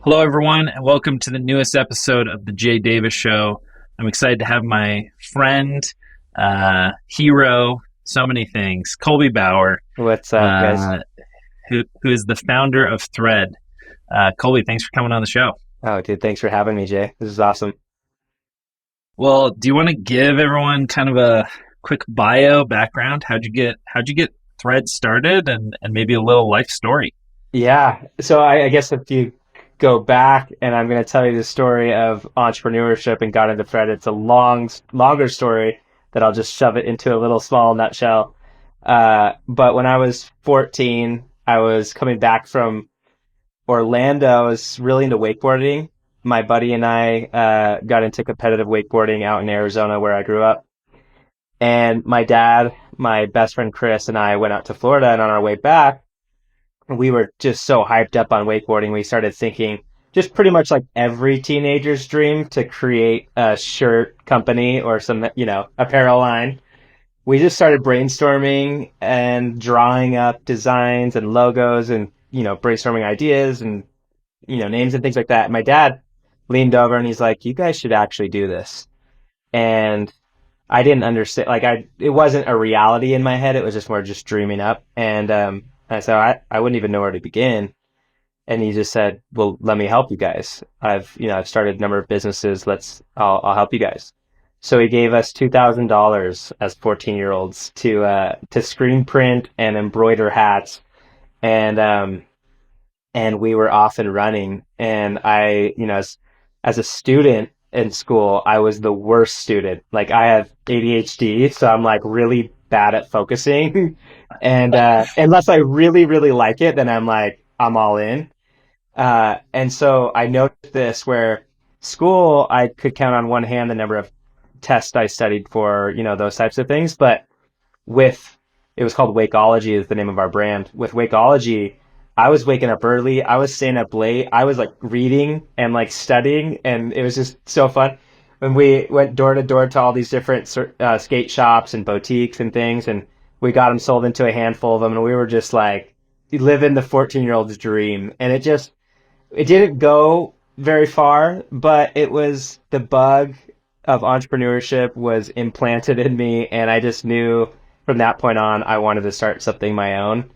Hello, everyone, and welcome to the newest episode of the Jay Davis Show. I'm excited to have my friend, hero, so many things, Colby Bauer, What's up, guys? uh, who is the founder of Thread. Colby, thanks for coming on the show. Oh, dude, thanks for having me, Jay. This is awesome. Well, do you want to give everyone kind of a quick bio background? How'd you get Thread started, and maybe a little life story? Yeah, so I guess if you go back and I'm going to tell you the story of entrepreneurship and got into Fred, it's a longer story that I'll just shove it into a little small nutshell. But when I was 14, I was coming back from Orlando. I was really into wakeboarding. My buddy and I got into competitive wakeboarding out in Arizona where I grew up. And my dad, my best friend Chris, and I went out to Florida, and on our way back, we were just so hyped up on wakeboarding. We started thinking, just pretty much like every teenager's dream, to create a shirt company or some, apparel line. We just started brainstorming and drawing up designs and logos and, brainstorming ideas and, names and things like that. My dad leaned over and he's like, "You guys should actually do this." And I didn't understand, it wasn't a reality in my head. It was just more just dreaming up. And so I wouldn't even know where to begin. And he just said, "Well, let me help you guys. I've started a number of businesses. I'll help you guys." So he gave us $2,000 as 14-year-olds to screen print and embroider hats. And we were off and running. And as a student in school, I was the worst student. Like, I have ADHD, so I'm like really bad at focusing. And unless I really, really like it, then I'm all in. And so I noticed this where school, I could count on one hand the number of tests I studied for, those types of things. But with, it was called Wakeology is the name of our brand. With Wakeology, I was waking up early. I was staying up late. I was like reading and like studying, and it was just so fun. When we went door to door to all these different skate shops and boutiques and things, and we got them sold into a handful of them, and we were just like living the 14-year-old's dream. And it didn't go very far, but it was the bug of entrepreneurship was implanted in me, and I just knew from that point on I wanted to start something my own.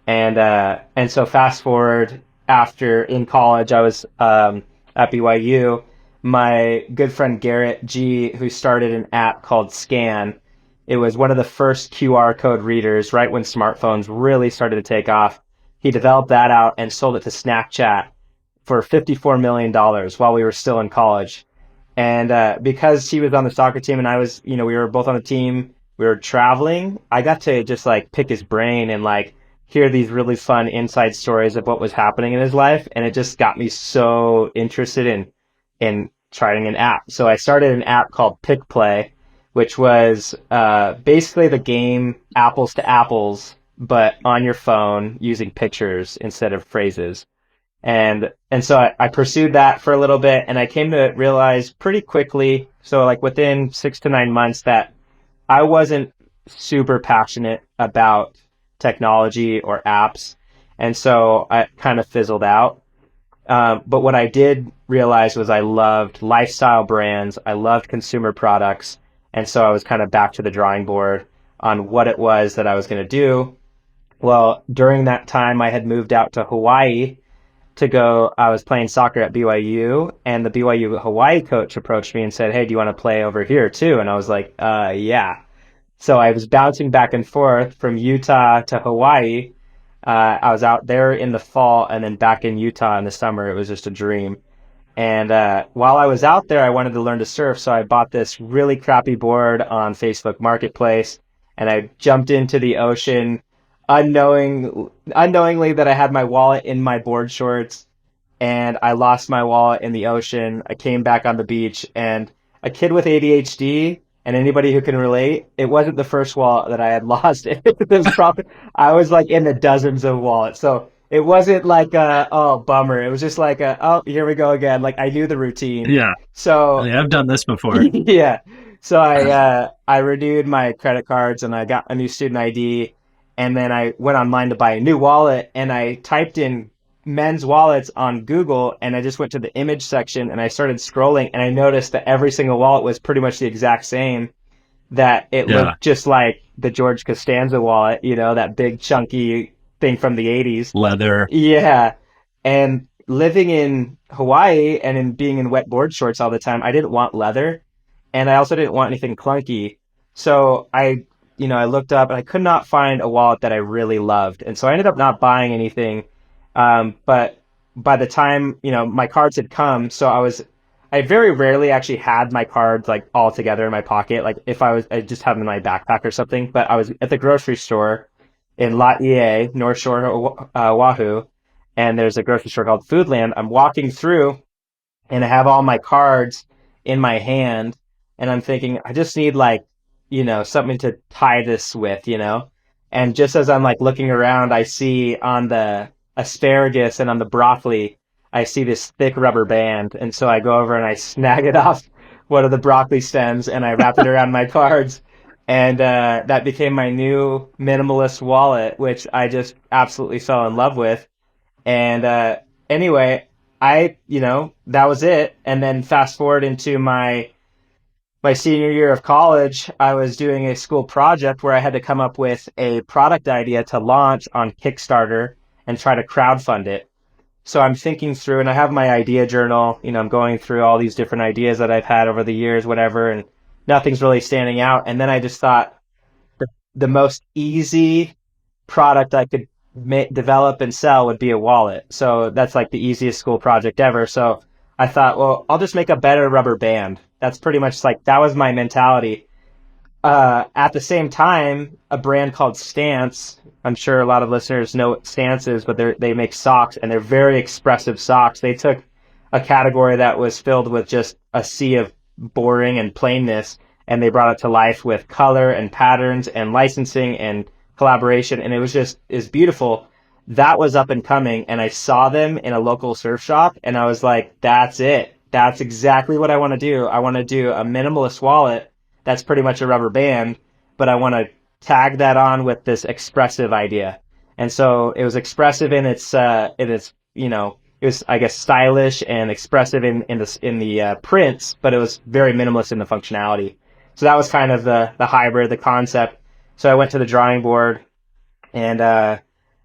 And so fast forward, after in college, I was at BYU. My good friend Garrett G, who started an app called Scan, it was one of the first QR code readers right when smartphones really started to take off. He developed that out and sold it to Snapchat for $54 million dollars while we were still in college. And because he was on the soccer team and I was, we were both on the team, we were traveling, I got to just like pick his brain and like hear these really fun inside stories of what was happening in his life. And it just got me so interested in trying an app. So I started an app called Pick Play, which was basically the game Apples to Apples, but on your phone using pictures instead of phrases. And so I pursued that for a little bit, and I came to realize pretty quickly, so like within 6 to 9 months, that I wasn't super passionate about technology or apps. And so I kind of fizzled out. But what I did realize was I loved lifestyle brands. I loved consumer products. And so I was kind of back to the drawing board on what it was that I was going to do. Well, during that time, I had moved out to Hawaii to go. I was playing soccer at BYU, and the BYU Hawaii coach approached me and said, "Hey, do you want to play over here too?" And I was like, yeah. So I was bouncing back and forth from Utah to Hawaii. I was out there in the fall and then back in Utah in the summer. It was just a dream. And while I was out there, I wanted to learn to surf. So I bought this really crappy board on Facebook Marketplace, and I jumped into the ocean unknowingly that I had my wallet in my board shorts, and I lost my wallet in the ocean. I came back on the beach, and a kid with ADHD and anybody who can relate, it wasn't the first wallet that I had lost. I was like in the dozens of wallets. So it wasn't like oh, bummer. It was just like oh, here we go again. Like, I knew the routine. Yeah, So I've done this before. yeah. So I renewed my credit cards and I got a new student ID, and then I went online to buy a new wallet, and I typed in men's wallets on Google, and I just went to the image section and I started scrolling, and I noticed that every single wallet was pretty much the exact same, that it Yeah. looked just like the George Costanza wallet, that big chunky thing from the 80s. Leather. Yeah. And living in Hawaii and in being in wet board shorts all the time, I didn't want leather, and I also didn't want anything clunky. So I looked up and I could not find a wallet that I really loved. And so I ended up not buying anything. But by the time, my cards had come, I very rarely actually had my cards like all together in my pocket. Like if I just have them in my backpack or something, but I was at the grocery store in Laie, North Shore, Oahu, and there's a grocery store called Foodland. I'm walking through and I have all my cards in my hand, and I'm thinking, I just need like, something to tie this with. And just as I'm like looking around, I see on the asparagus and on the broccoli, I see this thick rubber band. And so I go over and I snag it off one of the broccoli stems and I wrap it around my cards. And that became my new minimalist wallet, which I just absolutely fell in love with. And anyway, that was it. And then fast forward into my senior year of college, I was doing a school project where I had to come up with a product idea to launch on Kickstarter and try to crowdfund it. So I'm thinking through, and I have my idea journal. I'm going through all these different ideas that I've had over the years, whatever, and nothing's really standing out. And then I just thought the most easy product I could develop and sell would be a wallet. So that's like the easiest school project ever. So I thought, well, I'll just make a better rubber band. That's pretty much like, that was my mentality. At the same time, a brand called Stance, I'm sure a lot of listeners know what Stance is, but they make socks, and they're very expressive socks. They took a category that was filled with just a sea of boring and plainness, and they brought it to life with color and patterns and licensing and collaboration, and is beautiful. That was up and coming, and I saw them in a local surf shop, and I was like, that's it. That's exactly what I want to do. I want to do a minimalist wallet that's pretty much a rubber band, but I want to tag that on with this expressive idea. And so it was expressive in its it was, I guess, stylish and expressive in the prints, but it was very minimalist in the functionality. So that was kind of the hybrid, the concept. So I went to the drawing board and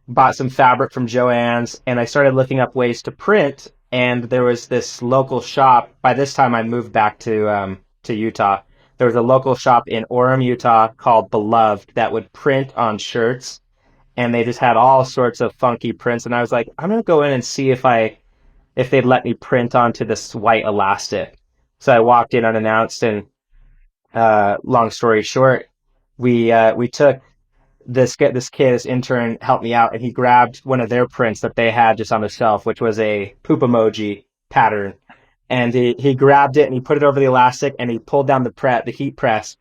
bought some fabric from Joann's, and I started looking up ways to print. And there was this local shop. By this time, I moved back to Utah. There was a local shop in Orem, Utah called Beloved that would print on shirts, and they just had all sorts of funky prints. And I was like, I'm gonna go in and see if they'd let me print onto this white elastic. So I walked in unannounced, and long story short, we took this intern helped me out, and he grabbed one of their prints that they had just on the shelf, which was a poop emoji pattern. And he grabbed it and he put it over the elastic and he pulled down the heat press.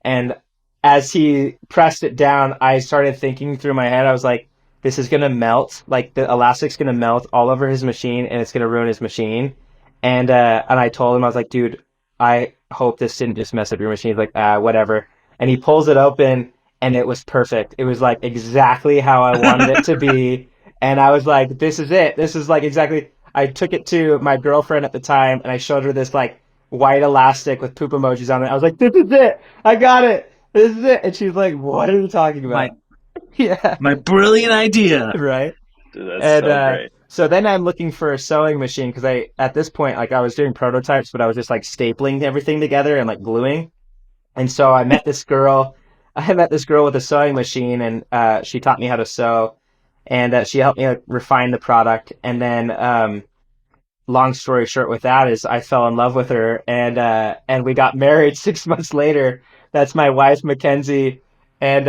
And as he pressed it down, I started thinking through my head, I was like, this is going to melt. Like the elastic's going to melt all over his machine and it's going to ruin his machine. And I told him, I was like, dude, I hope this didn't just mess up your machine. He's like, whatever. And he pulls it open, and it was perfect. It was like exactly how I wanted it to be. And I was like, this is it. This is like exactly. I took it to my girlfriend at the time, and I showed her this like white elastic with poop emojis on it. I was like, this is it. I got it. This is it. And she's like, what are you talking about? My brilliant idea. Right. Dude, that's so great. So then I'm looking for a sewing machine, because at this point, like I was doing prototypes, but I was just like stapling everything together and like gluing. And so I met this girl with a sewing machine, and she taught me how to sew, and she helped me refine the product. And then, long story short with that is I fell in love with her, and we got married 6 months later. That's my wife, Mackenzie. And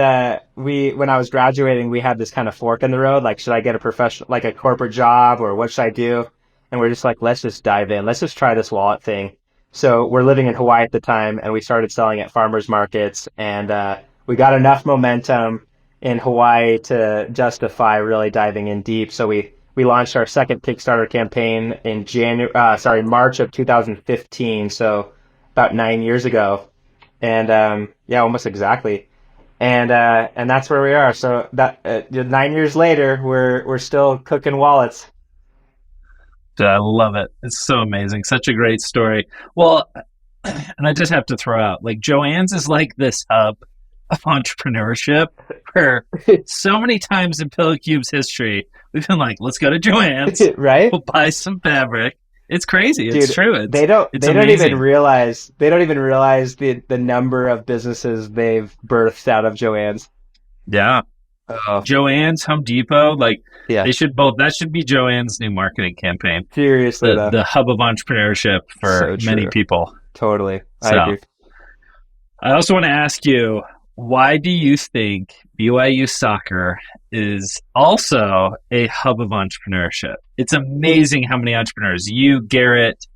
when I was graduating, we had this kind of fork in the road. Like, should I get a corporate job, or what should I do? And we're just like, let's just dive in. Let's just try this wallet thing. So we're living in Hawaii at the time, and we started selling at farmers markets, and we got enough momentum in Hawaii to justify really diving in deep. So we launched our second Kickstarter campaign in March of 2015. So about 9 years ago, and almost exactly. And that's where we are. So that 9 years later, we're still cooking wallets. I love it. It's so amazing. Such a great story. Well, and I just have to throw out, like, Joann's is like this hub of entrepreneurship where so many times in Pillow Cube's history, we've been like, let's go to Joann's, Right? we'll buy some fabric. It's crazy. It's Dude, true. It's they don't amazing. even realize the number of businesses they've birthed out of Joann's. Yeah. Oh, Joann's, Home Depot, like yeah. they should both. That should be Joann's new marketing campaign. Seriously though. The hub of entrepreneurship for So many true. people. Totally. I So agree. I also want to ask you, why do you think BYU soccer is also a hub of entrepreneurship? It's amazing how many entrepreneurs, you, Garrett,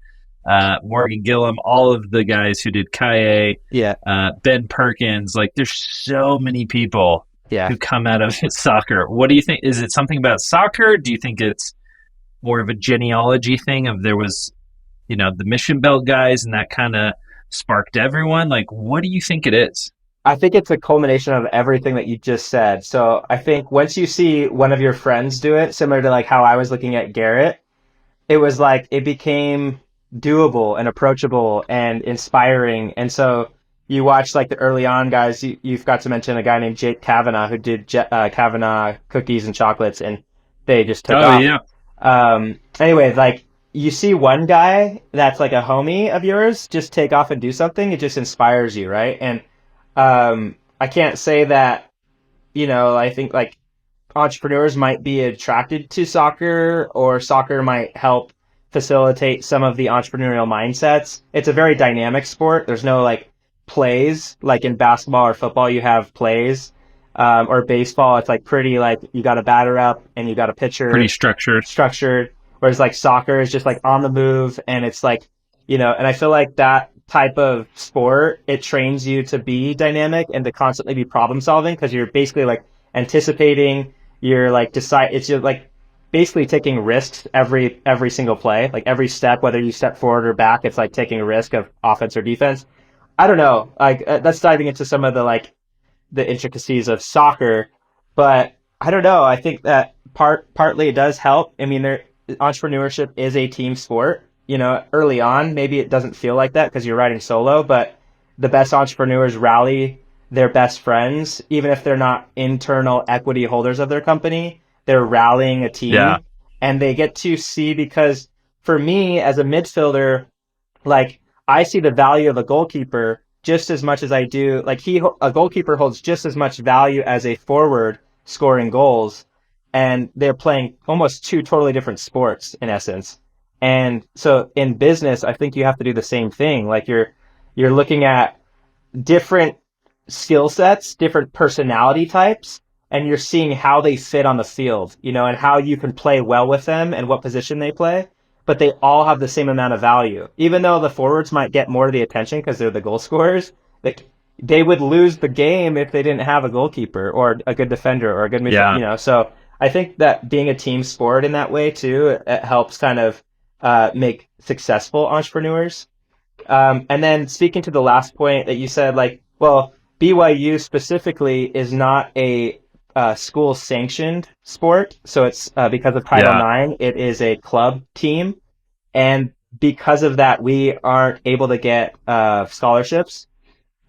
Morgan Gillum, all of the guys who did Kaye, Yeah. Ben Perkins, like there's so many people Yeah. who come out of soccer. What do you think? Is it something about soccer? Do you think it's more of a genealogy thing of there was, the Mission Belt guys and that kind of sparked everyone? Like, what do you think it is? I think it's a culmination of everything that you just said. So I think once you see one of your friends do it, similar to like how I was looking at Garrett, it was like it became doable and approachable and inspiring. And so you watch like the early on guys, you've got to mention a guy named Jake Kavanaugh who did Kavanaugh cookies and chocolates, and they just took off. Yeah. Anyway, like you see one guy that's like a homie of yours just take off and do something, it just inspires you, right? And I can't say that, I think like entrepreneurs might be attracted to soccer, or soccer might help facilitate some of the entrepreneurial mindsets. It's a very dynamic sport. There's no like plays like in basketball or football. You have plays, or baseball. It's like pretty like you got a batter up and you got a pitcher. Pretty structured. Whereas like soccer is just like on the move, and it's like, and I feel like that type of sport, it trains you to be dynamic and to constantly be problem solving, because you're basically like anticipating, you're like it's just like basically taking risks every single play, like every step, whether you step forward or back, it's like taking a risk of offense or defense. I don't know, like that's diving into some of the like the intricacies of soccer, but I don't know, I think that partly it does help. I mean, entrepreneurship is a team sport. Early on, maybe it doesn't feel like that because you're riding solo, but the best entrepreneurs rally their best friends, even if they're not internal equity holders of their company, they're rallying a team. Yeah. And they get to see, because for me as a midfielder, like I see the value of a goalkeeper just as much as I do. Like a goalkeeper holds just as much value as a forward scoring goals. And they're playing almost two totally different sports in essence. And so in business, I think you have to do the same thing. Like you're looking at different skill sets, different personality types, and you're seeing how they fit on the field, and how you can play well with them and what position they play. But they all have the same amount of value. Even though the forwards might get more of the attention because they're the goal scorers, they would lose the game if they didn't have a goalkeeper or a good defender or a good midfielder, So I think that being a team sport in that way too, it helps kind of make successful entrepreneurs. And then speaking to the last point that you said, like, well, BYU specifically is not a school sanctioned sport. So it's because of Title IX, it is a club team. And because of that, we aren't able to get scholarships.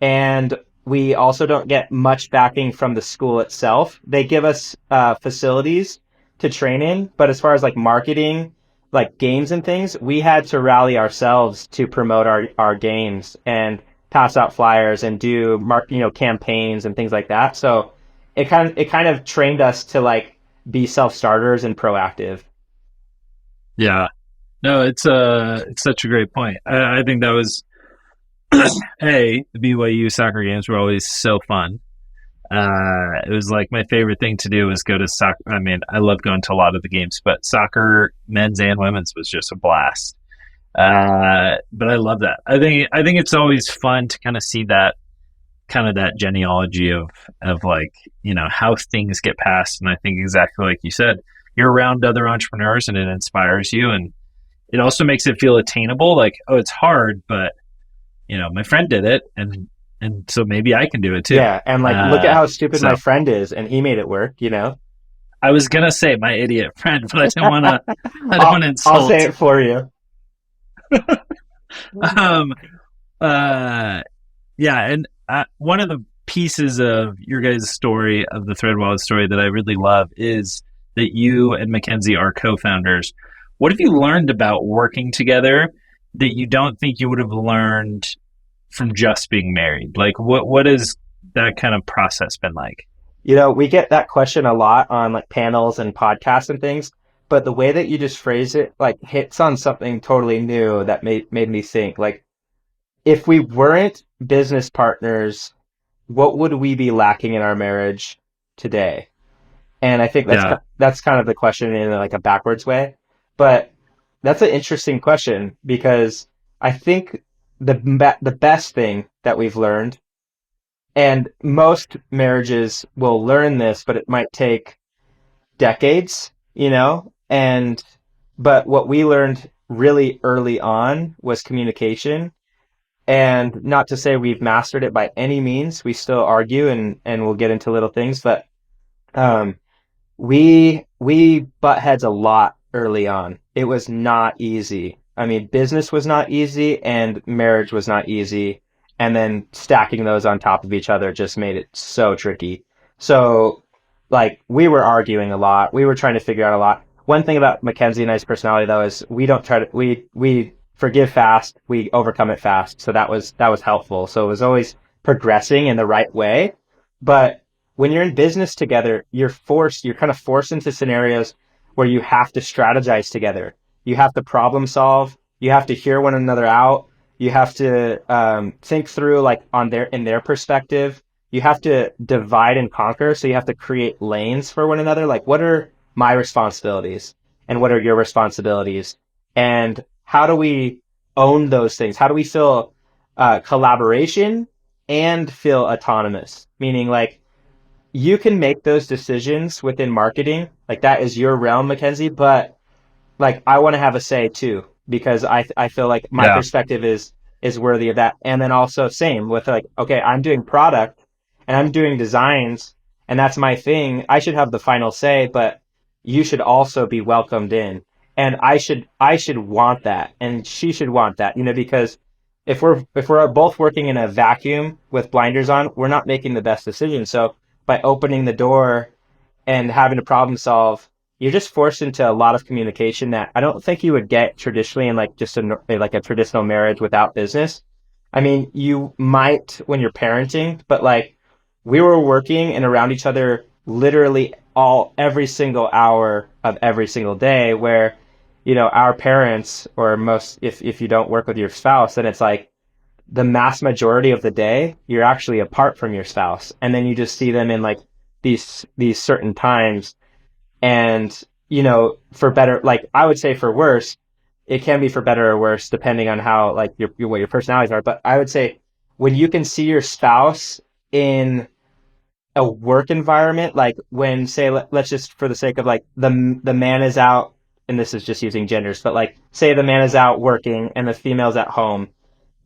And we also don't get much backing from the school itself. They give us facilities to train in, but as far as like marketing, like games and things, we had to rally ourselves to promote our games and pass out flyers and do campaigns and things like that. So it kind of trained us to like be self-starters and proactive. Yeah. No, it's such a great point. I think that was the BYU soccer games were always so fun. It was like my favorite thing to do was go to soccer. I mean, I love going to a lot of the games, but soccer, men's and women's, was just a blast. But I love that. I think it's always fun to kind of see that genealogy of like, how things get passed. And I think exactly like you said, you're around other entrepreneurs and it inspires you, and it also makes it feel attainable. Like, oh, it's hard, but my friend did it, and so maybe I can do it too. Yeah, and like look at how stupid my friend is, and he made it work. I was gonna say my idiot friend, but I didn't want to. I don't want to I'll say insult. it for you. Um. Yeah, and one of the pieces of your guys' story of the Thread Wallet story that I really love is that you and Mackenzie are co-founders. What have you learned about working together that you don't think you would have learned from just being married? Like, what has that kind of process been like? We get that question a lot on like panels and podcasts and things, but the way that you just phrase it like hits on something totally new that made me think like if we weren't business partners, what would we be lacking in our marriage today? And I think Yeah, that's kind of the question in like a backwards way. But that's an interesting question because I think the best thing that we've learned, and most marriages will learn this, but it might take decades, and but what we learned really early on was communication. And not to say we've mastered it by any means. We still argue and we'll get into little things, but um, we butt heads a lot early on. It was not easy. I mean, business was not easy and marriage was not easy. And then stacking those on top of each other just made it so tricky. So, like, we were arguing a lot. We were trying to figure out a lot. One thing about Mackenzie and I's personality, though, is we don't try to, we forgive fast, we overcome it fast. So that was helpful. So it was always progressing in the right way. But when you're in business together, you're kind of forced into scenarios where you have to strategize together. You have to problem solve. You have to hear one another out. You have to think through like in their perspective. You have to divide and conquer. So you have to create lanes for one another. Like, what are my responsibilities and what are your responsibilities? And how do we own those things? How do we feel collaboration and feel autonomous? Meaning like, you can make those decisions within marketing. Like that is your realm, Mackenzie, but like I want to have a say too because I feel like my yeah, perspective is worthy of that. And then also same with like okay, I'm doing product and I'm doing designs and that's my thing. I should have the final say, but you should also be welcomed in. And I should want that and she should want that, because if we're both working in a vacuum with blinders on, we're not making the best decision. So by opening the door and having to problem solve, you're just forced into a lot of communication that I don't think you would get traditionally in like just like a traditional marriage without business. I mean, you might when you're parenting, but like we were working and around each other literally every single hour of every single day where, our parents or most, if you don't work with your spouse, then it's like the mass majority of the day you're actually apart from your spouse and then you just see them in like these certain times and for better like I would say for worse it can be for better or worse depending on how like what your personalities are, but I would say when you can see your spouse in a work environment like when say let's just for the sake of like the man is out, and this is just using genders, but like say the man is out working and the female's at home.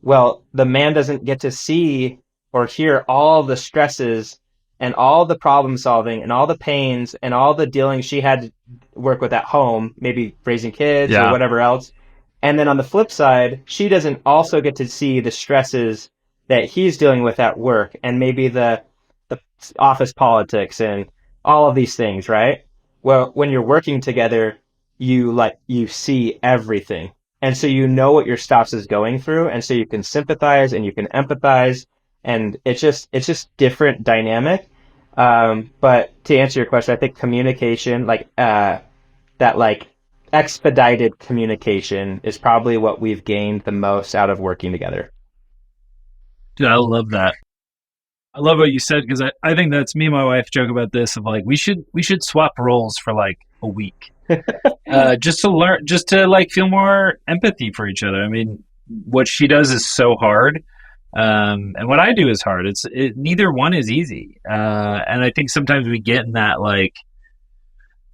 Well, the man doesn't get to see or hear all the stresses and all the problem solving and all the pains and all the dealing she had to work with at home, maybe raising kids or yeah, whatever else. And then on the flip side, she doesn't also get to see the stresses that he's dealing with at work and maybe the office politics and all of these things, right? Well, when you're working together, you see everything. And so you know what your spouse is going through, and so you can sympathize and you can empathize, and it's just different dynamic. But to answer your question, I think communication, like that, like expedited communication, is probably what we've gained the most out of working together. dude, I love that. I love what you said because I think that's me and my wife joke about this of like we should swap roles for like a week, just to learn, just to like feel more empathy for each other. I mean, what she does is so hard, and what I do is hard. Neither one is easy, and I think sometimes we get in that like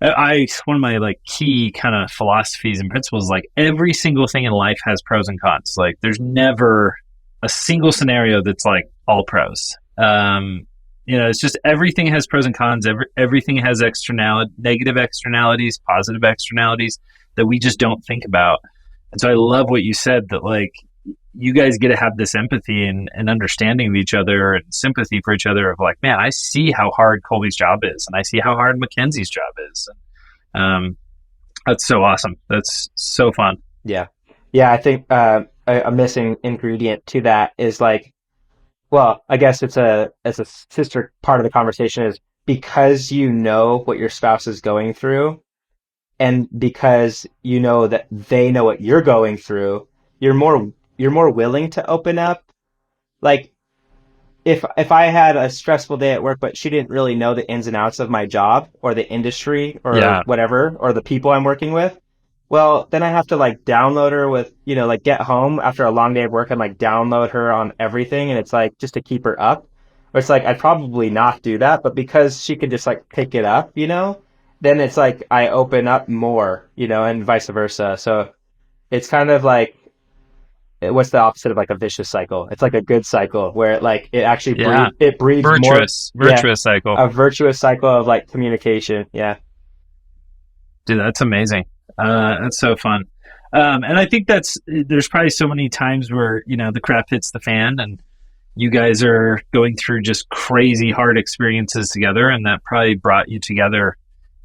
I one of my like key kind of philosophies and principles like every single thing in life has pros and cons. Like there's never a single scenario that's like all pros. It's just everything has pros and cons. Everything has negative externalities, positive externalities that we just don't think about. And so I love what you said, that like you guys get to have this empathy and understanding of each other and sympathy for each other of like, man, I see how hard Colby's job is and I see how hard Mackenzie's job is. That's so awesome. That's so fun. Yeah. Yeah. I think, a missing ingredient to that is like, well, I guess it's a sister part of the conversation is because you know what your spouse is going through and because you know that they know what you're going through, you're more willing to open up. Like if I had a stressful day at work, but she didn't really know the ins and outs of my job or the industry or Yeah. whatever, or the people I'm working with, well, then I have to like download her with, like get home after a long day of work and like download her on everything. And it's like just to keep her up. Or it's like I'd probably not do that, but because she could just like pick it up, then it's like I open up more, and vice versa. So it's kind of like what's the opposite of like a vicious cycle? It's like a good cycle where it actually Yeah. it breeds more. Yeah, Virtuous cycle. a virtuous cycle of like communication. Yeah. Dude, that's amazing. That's so fun. And I think there's probably so many times where, the crap hits the fan and you guys are going through just crazy hard experiences together. And that probably brought you together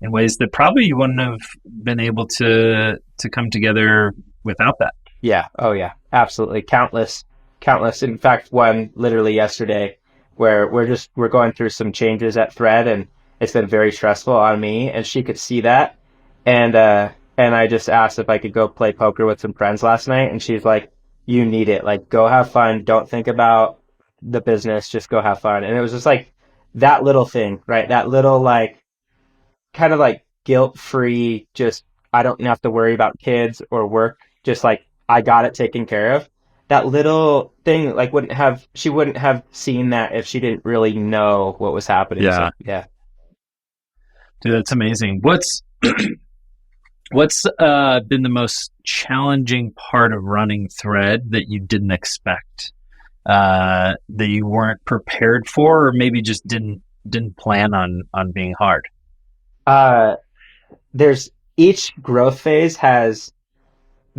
in ways that probably you wouldn't have been able to come together without that. Yeah. Oh yeah. Absolutely. Countless. Countless. In fact, one literally yesterday where we're going through some changes at Thread and it's been very stressful on me and she could see that. And I just asked if I could go play poker with some friends last night and she's like, you need it. Like go have fun. Don't think about the business. Just go have fun. And it was just like that little thing, right? That little like kind of like guilt free, just I don't have to worry about kids or work. Just like I got it taken care of. That little thing, like she wouldn't have seen that if she didn't really know what was happening. So Yeah. yeah. Dude, that's amazing. What's been the most challenging part of running Thread that you didn't expect, that you weren't prepared for, or maybe just didn't plan on being hard? Uh, there's each growth phase has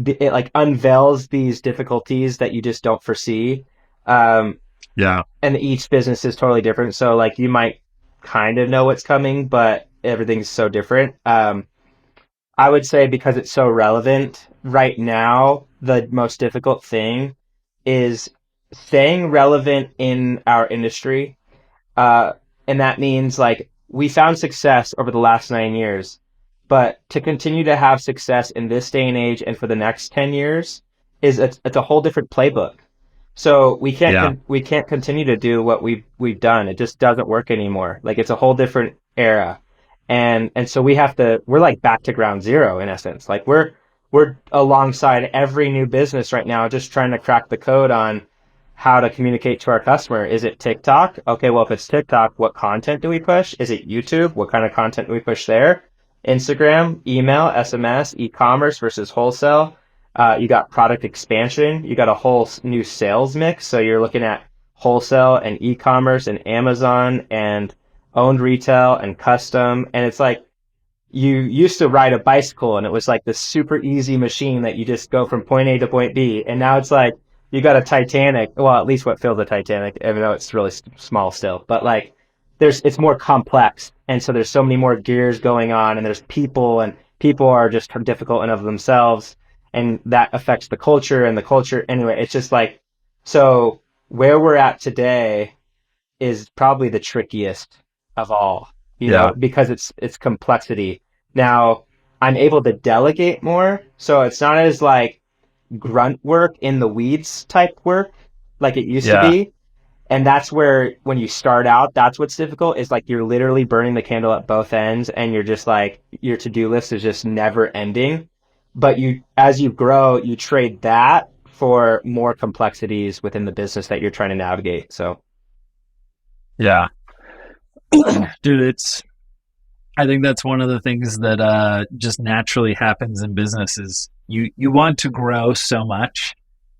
it like unveils these difficulties that you just don't foresee. Um, Yeah. and each business is totally different. So like you might kind of know what's coming, but everything's so different. I would say because it's so relevant right now, the most difficult thing is staying relevant in our industry. Uh, and that means like we found success over the last 9 years, but to continue to have success in this day and age and for the next 10 years it's a whole different playbook. So Yeah. we can't continue to do what we've done. It just doesn't work anymore. Like it's a whole different era. And so we're like back to ground zero in essence. Like we're alongside every new business right now, just trying to crack the code on how to communicate to our customer. Is it TikTok? Okay, well, if it's TikTok, what content do we push? Is it YouTube? What kind of content do we push there? Instagram, email, SMS, e-commerce versus wholesale. You got product expansion. You got a whole new sales mix. So you're looking at wholesale and e-commerce and Amazon and owned retail and custom. And it's like you used to ride a bicycle and it was like this super easy machine that you just go from point A to point B. And now it's like you got a Titanic. Well, at least what feels a Titanic, even though it's really small still. But like it's more complex. And so there's so many more gears going on and there's people and people are just difficult in of themselves. And that affects the culture and the culture. Anyway, it's just like, so where we're at today is probably the trickiest of all, Yeah. because it's complexity. Now, I'm able to delegate more, so it's not as like grunt work in the weeds type work like it used to Yeah. be. And that's where when you start out, that's what's difficult is like you're literally burning the candle at both ends and you're just like your to-do list is just never ending. But as you grow, you trade that for more complexities within the business that you're trying to navigate. So Yeah. Dude, I think that's one of the things that just naturally happens in business is you want to grow so much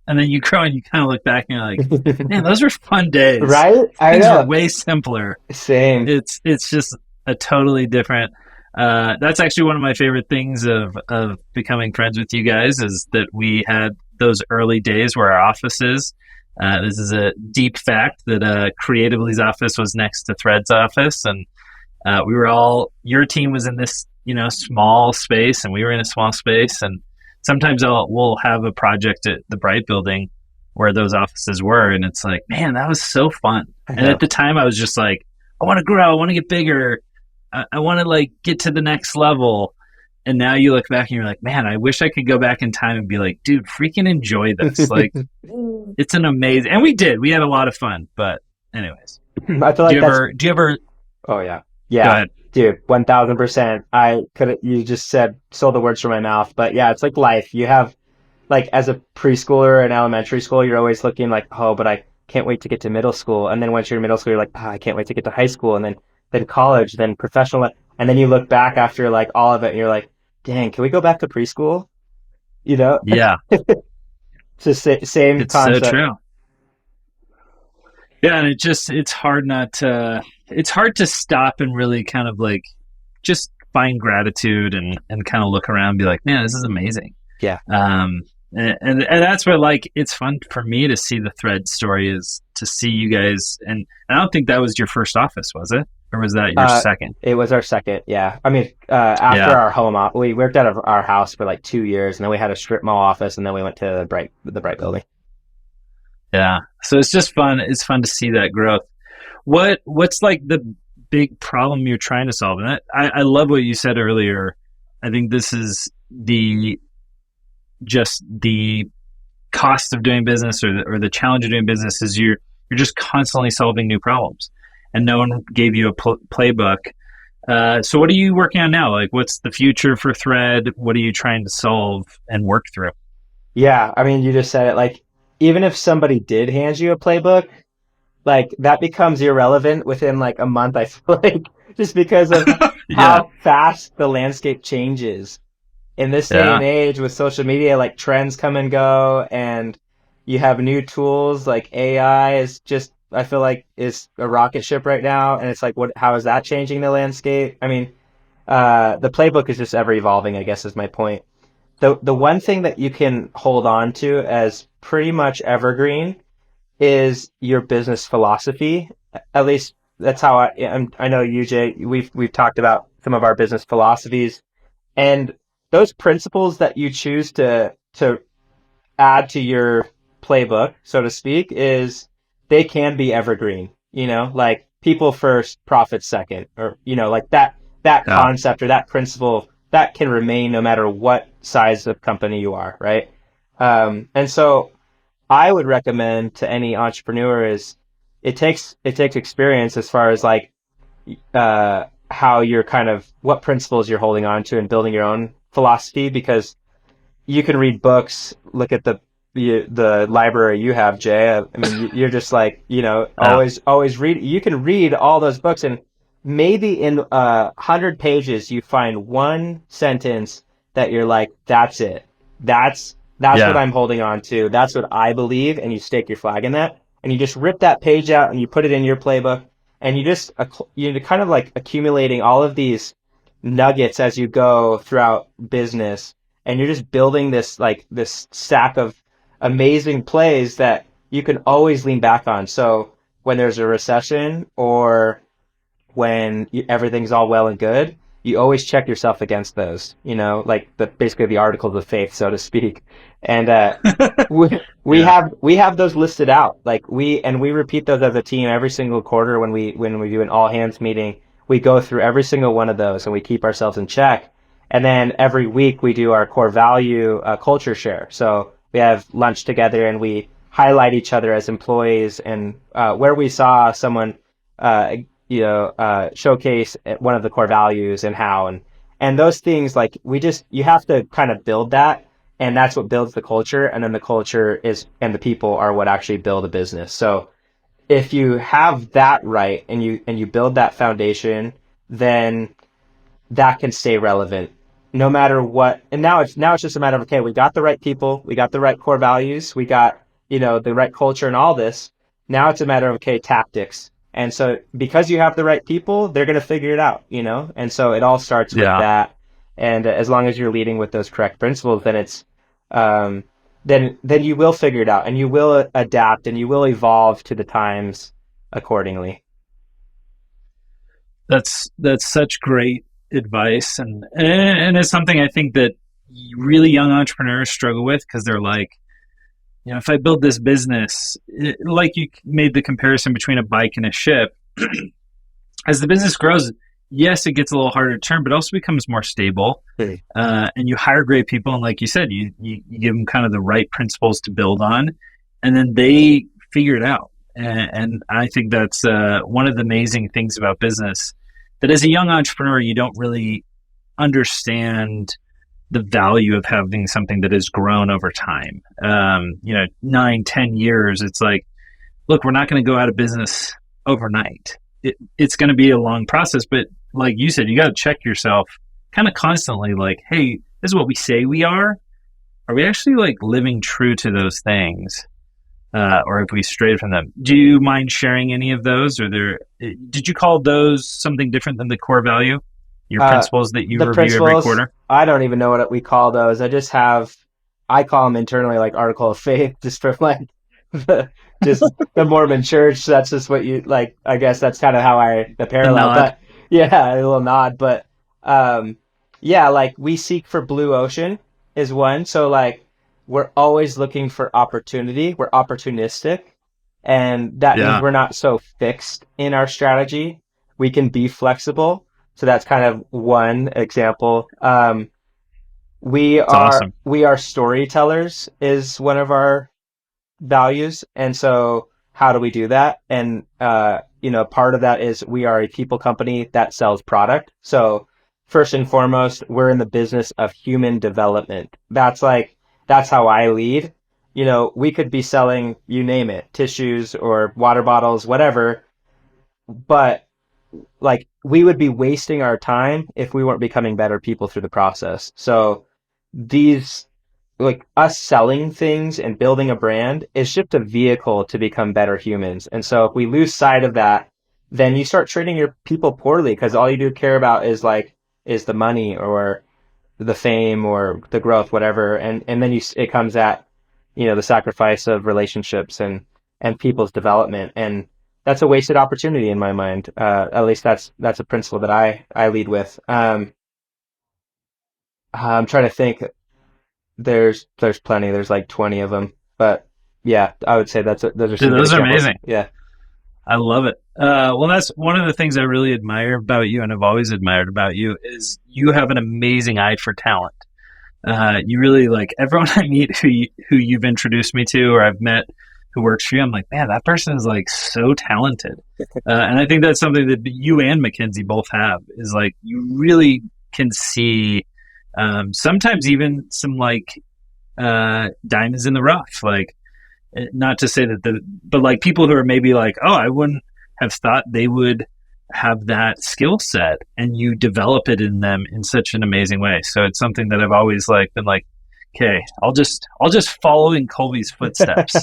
and then you grow and you kind of look back and you're like, man, those were fun days. Right? I Things were know. way simpler. Same. It's just a totally different. That's actually one of my favorite things of becoming friends with you guys is that we had those early days where our offices. This is a deep fact that Creatively's office was next to Thread's office, and we were all. Your team was in this, small space, and we were in a small space. And sometimes we'll have a project at the Bright Building where those offices were, and it's like, man, that was so fun. And at the time, I was just like, I want to grow, I want to get bigger, I want to like get to the next level. And now you look back and you're like, man, I wish I could go back in time and be like, dude, freaking enjoy this. Like, it's an amazing, and we did. We had a lot of fun. But anyways, I feel like do you ever? Oh yeah, Go yeah, ahead. dude, 1000%. I could. You just stole the words from my mouth, but yeah, it's like life. You have like as a preschooler and elementary school, you're always looking like, oh, but I can't wait to get to middle school. And then once you're in middle school, you're like, oh, I can't wait to get to high school, and then college, then professional, and then you look back after like all of it, and you're like, dang, can we go back to preschool? You know, Yeah, it's the same it's so concept. true. Yeah, and it's hard to stop and really kind of like just find gratitude and kind of look around and be like, man, this is amazing. Yeah. And that's where like it's fun for me to see the Thread story is to see you guys. And I don't think that was your first office, was it? Or was that your second? It was our second, yeah. I mean, after Yeah. our we worked out of our house for like 2 years, and then we had a strip mall office, and then we went to the Bright Building. Yeah. So it's just fun. It's fun to see that growth. What's like the big problem you're trying to solve? And I love what you said earlier. I think this is the cost of doing business or the challenge of doing business is you're just constantly solving new problems, and no one gave you a playbook. So what are you working on now? Like, what's the future for Thread? What are you trying to solve and work through? Yeah, I mean, you just said it. Like, even if somebody did hand you a playbook, like that becomes irrelevant within like a month. I feel like just because of Yeah. how fast the landscape changes in this day Yeah. and age with social media. Like trends come and go, and you have new tools like AI is just. I feel like is a rocket ship right now, and it's like, what? How is that changing the landscape? I mean, the playbook is just ever evolving. I guess is my point. The one thing that you can hold on to as pretty much evergreen is your business philosophy. At least that's how I know you, Jay. We've talked about some of our business philosophies, and those principles that you choose to add to your playbook, so to speak, is they can be evergreen. Like people first, profits second, or like that Yeah. concept or that principle that can remain no matter what size of company you are, right? And so I would recommend to any entrepreneur is it takes experience as far as like how you're kind of what principles you're holding on to and building your own philosophy, because you can read books, look at the library you have, Jay. I mean, you're just like, Yeah. always read. You can read all those books, and maybe in 100 pages you find one sentence that you're like, that's it. That's what Yeah. I'm holding on to. That's what I believe, and you stake your flag in that, and you just rip that page out and you put it in your playbook, and you're kind of like accumulating all of these nuggets as you go throughout business, and you're just building this stack of amazing plays that you can always lean back on. So when there's a recession or when everything's all well and good, you always check yourself against those, like basically the articles of faith, so to speak. And Yeah. we have those listed out. Like we repeat those as a team every single quarter when we do an all hands meeting. We go through every single one of those and we keep ourselves in check. And then every week we do our core value culture share. So we have lunch together and we highlight each other as employees and where we saw someone uh, showcase one of the core values and how and those things, like you have to kind of build that, and that's what builds the culture, and then the culture and the people are what actually build a business. So if you have that right and you build that foundation, then that can stay relevant no matter what, and now it's just a matter of, okay, we got the right people, we got the right core values, we got, the right culture and all this. Now it's a matter of, okay, tactics. And so because you have the right people, they're going to figure it out, and so it all starts with Yeah. that. And as long as you're leading with those correct principles, then it's um, then you will figure it out, and you will adapt, and you will evolve to the times accordingly. That's such great advice, and it's something I think that really young entrepreneurs struggle with because they're like, if I build this business, like you made the comparison between a bike and a ship, as the business grows, yes, it gets a little harder to turn, but it also becomes more stable. Hey. And you hire great people, and like you said, you give them kind of the right principles to build on, and then they figure it out. And I think that's one of the amazing things about business, that as a young entrepreneur, you don't really understand the value of having something that has grown over time. 9, 10 years, it's like, look, we're not going to go out of business overnight. It's going to be a long process, but like you said, you got to check yourself kind of constantly, like, hey, this is what we say we are. Are we actually like living true to those things? Or have we strayed from them? Do you mind sharing any of those? Did you call those something different than the core value? Your Uh, principles that you the review every principles, quarter? I don't even know what we call those. I call them internally like article of faith, just for like the, just the Mormon church. That's just what you like. I guess that's kind of how the The parallel, nod. but yeah, a little nod. But um, yeah, like we seek for blue ocean is one. So like we're always looking for opportunity. We're opportunistic, and that means Yeah, we're not so fixed in our strategy. We can be flexible. So that's kind of one example. We it's are awesome. we are storytellers is one of our values, and so how do we do that? And part of that is we are a people company that sells product. So first and foremost, we're in the business of human development. That's how I lead. We could be selling, you name it, tissues or water bottles, whatever, but like we would be wasting our time if we weren't becoming better people through the process. So these like us selling things and building a brand is just a vehicle to become better humans. And so if we lose sight of that, then you start treating your people poorly because all you do care about is the money or the fame or the growth, whatever. And then it comes at, the sacrifice of relationships and people's development. And that's a wasted opportunity in my mind. At least that's a principle that I lead with. I'm trying to think. There's plenty. There's like 20 of them, but yeah, I would say those are Dude, some good those are examples. amazing. Yeah. I love it. Well, that's one of the things I really admire about you, and have always admired about you, is you have an amazing eye for talent. You really, like, everyone I meet who you've introduced me to, or I've met who works for you, I'm like, man, that person is like so talented. And I think that's something that you and Mackenzie both have, is like you really can see sometimes even some like diamonds in the rough. Like, not to say that but like people who are maybe like, oh, I wouldn't have thought they would have that skill set, and you develop it in them in such an amazing way. So it's something that I've always like been like, okay, I'll just follow in Colby's footsteps.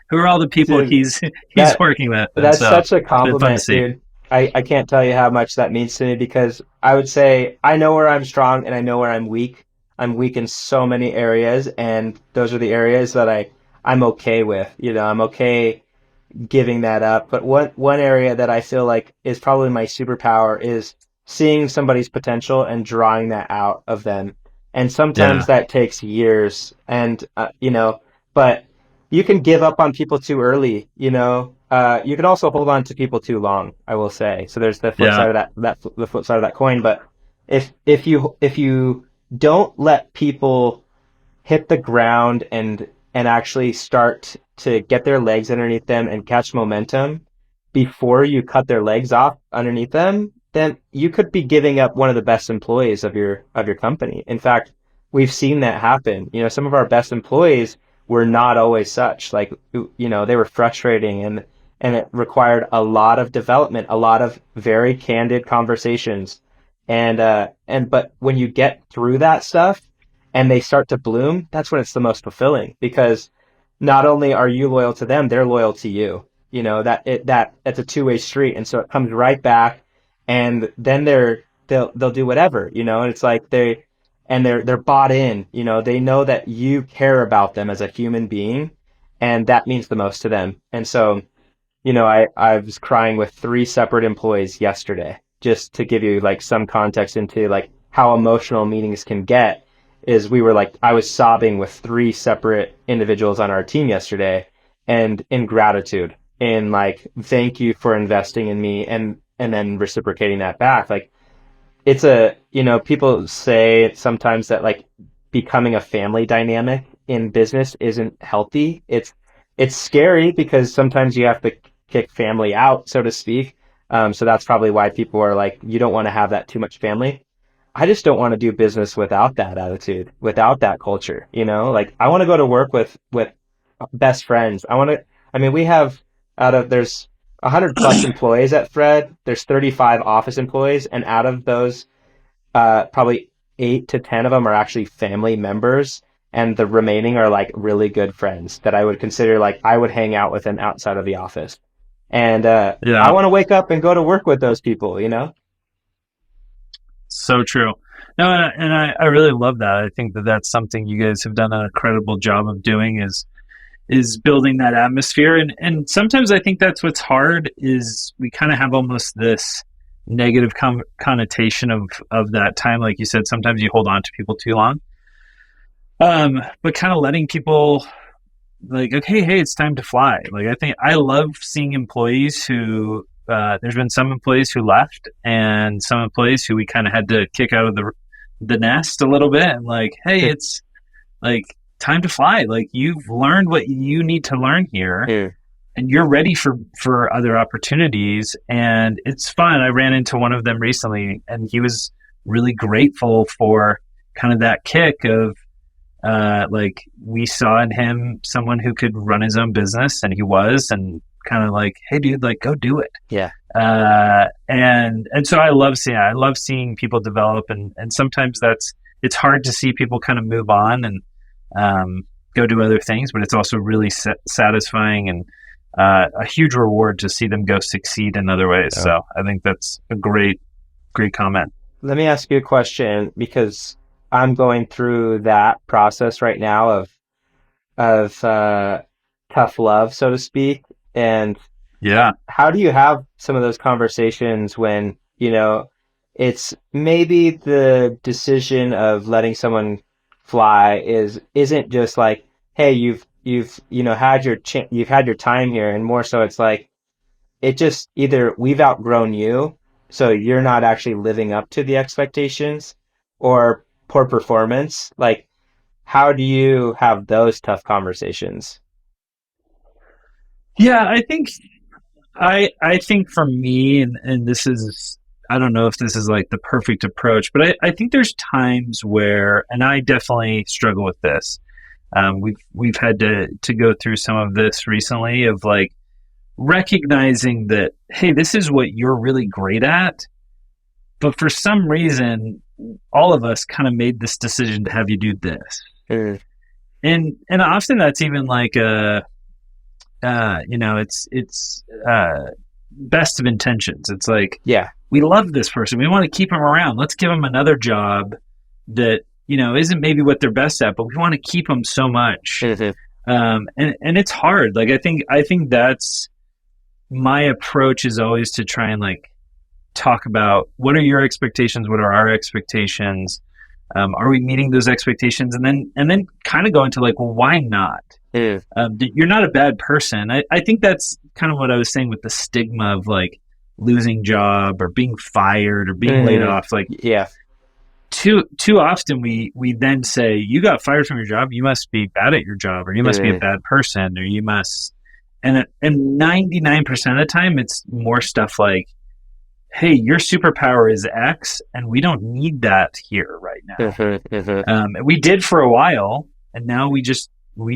Who are all the people Dude, he's that working with? And that's so such a it's been fun to compliment, see. dude. I can't tell you how much that means to me because I would say I know where I'm strong and I know where I'm weak. I'm weak in so many areas, and those are the areas that I'm okay with. I'm okay giving that up. But one area that I feel like is probably my superpower is seeing somebody's potential and drawing that out of them. And sometimes Yeah, that takes years, and but you can give up on people too early. You can also hold on to people too long. I will say. So there's the flip yeah, side of the flip side of that coin. But if you don't let people hit the ground and actually start to get their legs underneath them and catch momentum before you cut their legs off underneath them, then you could be giving up one of the best employees of your company. In fact, we've seen that happen. Some of our best employees were not always such. Like, they were frustrating, and it required a lot of development, a lot of very candid conversations. But when you get through that stuff and they start to bloom, that's when it's the most fulfilling, because not only are you loyal to them, they're loyal to you. You know, that's a two-way street. And so it comes right back, and then they'll do whatever, you know, and it's like they're bought in, you know, they know that you care about them as a human being, and that means the most to them. And so, you know, I was crying with three separate employees yesterday, just to give you like some context into like how emotional meetings can get. Is we were like, I was sobbing with three separate individuals on our team yesterday, and in gratitude, in like, thank you for investing in me, and then reciprocating that back. Like, it's a, you know, people say sometimes that like becoming a family dynamic in business isn't healthy. It's scary because sometimes you have to kick family out, so to speak. So that's probably why people are like, you don't want to have that too much family. I just don't want to do business without that attitude, without that culture, you know? Like, I want to go to work with best friends. I mean, we have, there's 100 plus employees at Fred. There's 35 office employees, and out of those, probably 8 to 10 of them are actually family members, and the remaining are like really good friends that I would consider, like, I would hang out with them outside of the office. And I Yeah, want to wake up and go to work with those people, you know? so true. No, and I really love that. I think that that's something you guys have done an incredible job of doing, is building that atmosphere. And sometimes I think that's what's hard, is we kind of have almost this negative connotation of that time. Like you said, sometimes you hold on to people too long. But kind of letting people, like, okay, hey, it's time to fly. Like, I think I love seeing employees who, there's been some employees who left, and some employees who we kind of had to kick out of the nest a little bit, and like, hey, it's like time to fly. Like, you've learned what you need to learn here, Yeah. and you're ready for other opportunities. And it's fun. I ran into one of them recently, and he was really grateful for kind of that kick of, like, we saw in him someone who could run his own business, and he was, and kind of like, hey dude, like, go do it. Yeah. And so I love seeing people develop, and sometimes it's hard to see people kind of move on and go do other things, but it's also really satisfying, and a huge reward to see them go succeed in other ways. Yeah. So I think that's a great comment. Let me ask you a question, because I'm going through that process right now of tough love, so to speak. And Yeah. how do you have some of those conversations when, you know, it's maybe the decision of letting someone fly isn't just like, hey, you've you know had you've had your time here, and more so it's like, it just either we've outgrown you, so you're not actually living up to the expectations, or poor performance. Like, how do you have those tough conversations? Yeah, I think for me, and this is, I don't know if this is like the perfect approach, but I think there's times where, and I definitely struggle with this. We've had to go through some of this recently, of like recognizing that, hey, this is what you're really great at, but for some reason, all of us kind of made this decision to have you do this. Mm. And often that's even like it's best of intentions. It's like, Yeah. we love this person, we want to keep them around, let's give them another job that, isn't maybe what they're best at, but we want to keep them so much. Mhm. And it's hard. Like, I think that's my approach, is always to try and like talk about, what are your expectations, what are our expectations, are we meeting those expectations, and then kind of go into like, well, why not? Mm. You're not a bad person. I think that's kind of what I was saying with the stigma of like losing job or being fired or being laid Mhm. off. Like, Yeah. too often we then say, you got fired from your job, you must be bad at your job, or you must be a Mm. bad person, or you must, and 99% of the time it's more stuff like, hey, your superpower is X, and we don't need that here right now. Mhm. Mhm. We did for a while, and now we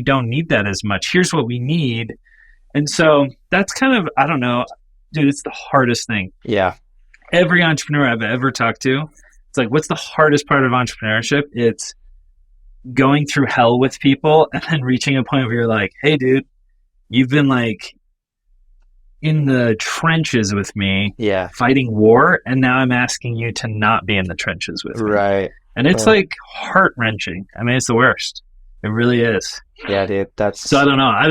don't need that as much. Here's what we need. And so that's kind of, I don't know, dude, it's the hardest thing. Yeah. Every entrepreneur I've ever talked to It's like, what's the hardest part of entrepreneurship? It's going through hell with people and then reaching a point where you're like, hey, dude, you've been like in the trenches with me Yeah. fighting war, and now I'm asking you to not be in the trenches with me. Right. And it's like heart wrenching. I mean, it's the worst. It really is. Yeah, dude. That's So I don't know. I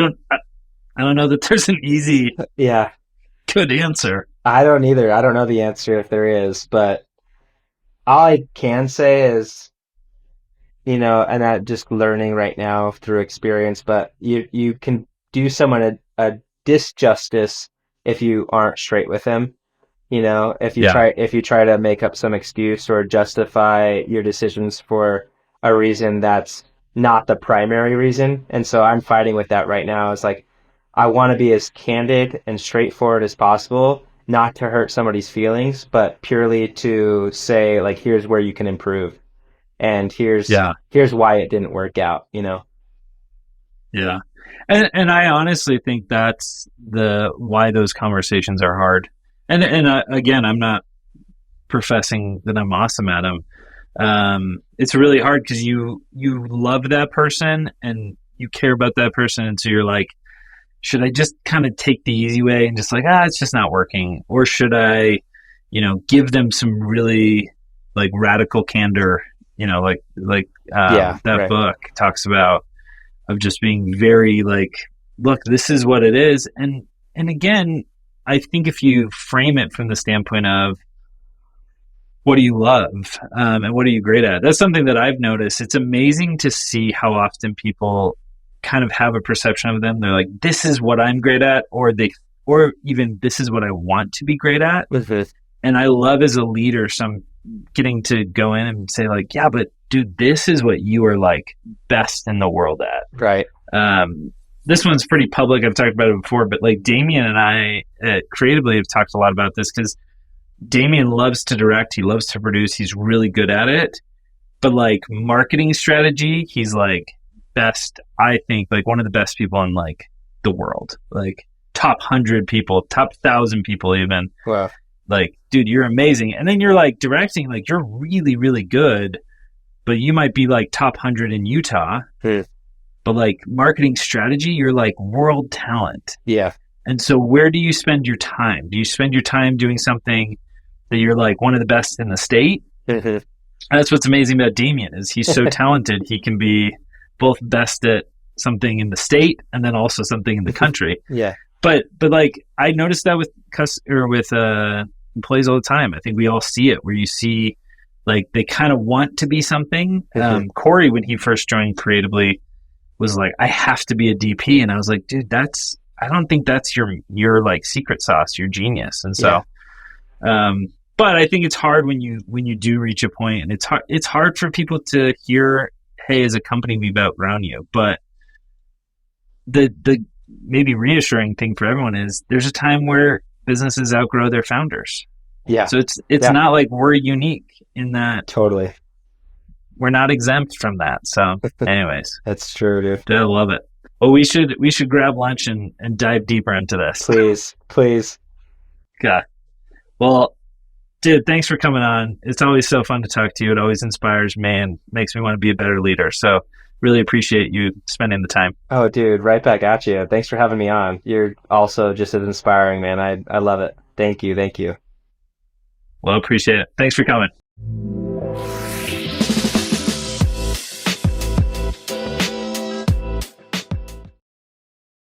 don't know that there's an easy, yeah. good answer. I don't either. I don't know the answer if there is, but all I can say is, you know, and I'm just learning right now through experience, but you can do someone a disjustice if you aren't straight with them. You know, Yeah. if you try to make up some excuse or justify your decisions for a reason that's not the primary reason. And so I'm fighting with that right now. It's like I want to be as candid and straightforward as possible, not to hurt somebody's feelings, but purely to say like here's where you can improve and Yeah. here's why it didn't work out, you know. Yeah. And I honestly think that's the why those conversations are hard. And again, I'm not professing that I'm awesome at them. It's really hard because you love that person and you care about that person, and so you're like, should I just kind of take the easy way and just like, it's just not working, or should I, give them some really like radical candor, Yeah, that right. book talks about, of just being very like, look, this is what it is, and again, I think if you frame it from the standpoint of what do you love, and what are you great at, that's something that I've noticed. It's amazing to see how often people kind of have a perception of them. They're like, this is what I'm great at, or even this is what I want to be great at. Mhm. And I love as a leader, some getting to go in and say like, yeah, but dude, this is what you are like best in the world at. Right. This one's pretty public. I've talked about it before, but like Damien and I creatively have talked a lot about this because Damien loves to direct. He loves to produce. He's really good at it. But like marketing strategy, he's like best, I think, like one of the best people in like the world, like top 100 people, top 1,000 people even. Wow. Like, dude, you're amazing. And then you're like directing, like you're really, really good, but you might be like top 100 in Utah. But like marketing strategy, you're like world talent. Yeah. And so where do you spend your time? Do you spend your time doing something that you're like one of the best in the state? Mhm. That's what's amazing about Damien is he's so talented. He can be both best at something in the state and then also something in the country. Yeah. But like I noticed that with employees all the time. I think we all see it where you see like they kind of want to be something. Mhm. Corey, when he first joined creatively, was like, I have to be a DP. And I was like, dude, I don't think that's your like secret sauce, your genius. And so, but I think it's hard when you do reach a point, and it's hard for people to hear, hey, as a company, we've outgrown you. But the maybe reassuring thing for everyone is there's a time where businesses outgrow their founders. Yeah. So it's Yeah. not like we're unique in that Totally. we're not exempt from that. So anyways, That's true, dude. I love it. Well, we should grab lunch and dive deeper into this. Please. Okay. Well, dude, thanks for coming on. It's always so fun to talk to you. It always inspires me and makes me want to be a better leader. So really appreciate you spending the time. Oh, dude, right back at you. Thanks for having me on. You're also just as inspiring, man. I love it. Thank you. Well, appreciate it. Thanks for coming.